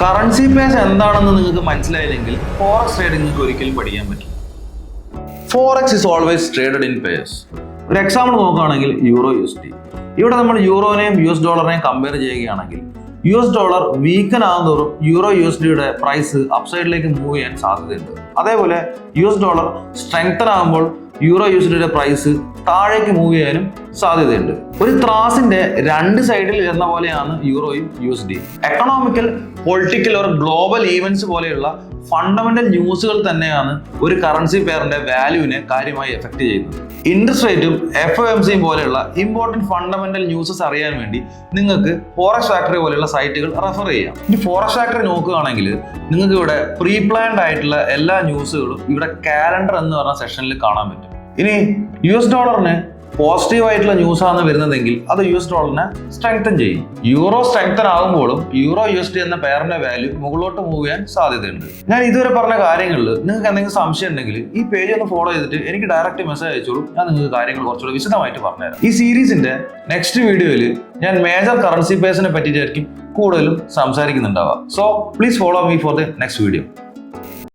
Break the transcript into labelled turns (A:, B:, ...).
A: Currency purse എന്താണെന്ന് നിങ്ങൾക്ക് മനസ്സിലായില്ലെങ്കിൽ ഫോറക്സ് ട്രേഡിംഗ് നിങ്ങൾക്ക് ഒരിക്കലും പഠിക്കാൻ പറ്റും. Forex is always traded in purse. ഒരു എക്സാമ്പിൾ നോക്കുകയാണെങ്കിൽ യൂറോ USD. ഇവിടെ നമ്മൾ യൂറോനെയും US ഡോളറിനെയും കമ്പയർ ചെയ്യുകയാണെങ്കിൽ US ഡോളർ വീക്കൻ ആകുന്നതോറും യൂറോ USDയുടെ പ്രൈസ് അപ്സൈഡിലേക്ക് മൂവ് ചെയ്യാൻ സാധ്യതയുണ്ട്. അതേപോലെ US ഡോളർ സ്ട്രെങ്തൻ ആകുമ്പോൾ യൂറോ USDയുടെ പ്രൈസ് താഴേക്ക് മൂവ് ചെയ്യാനും സാധ്യതയുണ്ട്. ഒരു ത്രാസിന്റെ രണ്ട് സൈഡിൽ എന്ന പോലെയാണ് യൂറോയും USD. Economical, political or global events പോലെയുള്ള ഫണ്ടമെന്റൽ ന്യൂസുകൾ തന്നെയാണ് ഒരു കറൻസി പെയറിന്റെ വാല്യൂവിനെ കാര്യമായി എഫക്ട് ചെയ്യുന്നത്. ഇൻട്രസ്റ്റ് റേറ്റും FOMCയും പോലെയുള്ള ഇമ്പോർട്ടന്റ് ഫണ്ടമെന്റൽ ന്യൂസസ് അറിയാൻ വേണ്ടി നിങ്ങൾക്ക് ഫോറക്സ് ഫാക്ടറി പോലെയുള്ള സൈറ്റുകൾ റെഫർ ചെയ്യാം. ഇനി ഫോറക്സ് ഫാക്ടറി നോക്കുകയാണെങ്കിൽ നിങ്ങൾക്ക് ഇവിടെ പ്രീ പ്ലാൻഡ് ആയിട്ടുള്ള എല്ലാ ന്യൂസുകളും ഇവിടെ കാലണ്ടർ എന്ന് പറഞ്ഞ സെഷനിൽ കാണാൻ പറ്റും. ഇനി US ഡോളറിന് പോസിറ്റീവ് ആയിട്ടുള്ള ന്യൂസ് ആണ് വരുന്നതെങ്കിൽ അത് US ഡോളറിനെ സ്ട്രെങ്തൻ ചെയ്യും. യൂറോ സ്ട്രെങ്തൻ ആകുമ്പോഴും യൂറോ USD എന്ന പെയറിന്റെ വാല്യൂ മുകളിലോട്ട് മൂവ് ചെയ്യാൻ സാധ്യതയുണ്ട്. ഞാൻ ഇതുവരെ പറഞ്ഞ കാര്യങ്ങളിൽ നിങ്ങൾക്ക് എന്തെങ്കിലും സംശയം ഉണ്ടെങ്കിൽ ഈ പേജ് ഒന്ന് ഫോളോ ചെയ്തിട്ട് എനിക്ക് ഡയറക്റ്റ് മെസ്സേജ് അയച്ചോളൂ. ഞാൻ നിങ്ങൾക്ക് കാര്യങ്ങൾ കുറച്ചുകൂടി വിശദമായിട്ട് പറഞ്ഞുതരാം. ഈ സീരീസിന്റെ നെക്സ്റ്റ് വീഡിയോയിൽ ഞാൻ മേജർ കറൻസി പെയർസിനെ പറ്റിയിട്ടായിരിക്കും കൂടുതലും സംസാരിക്കുന്നുണ്ടാവുക. So please follow me for the next video.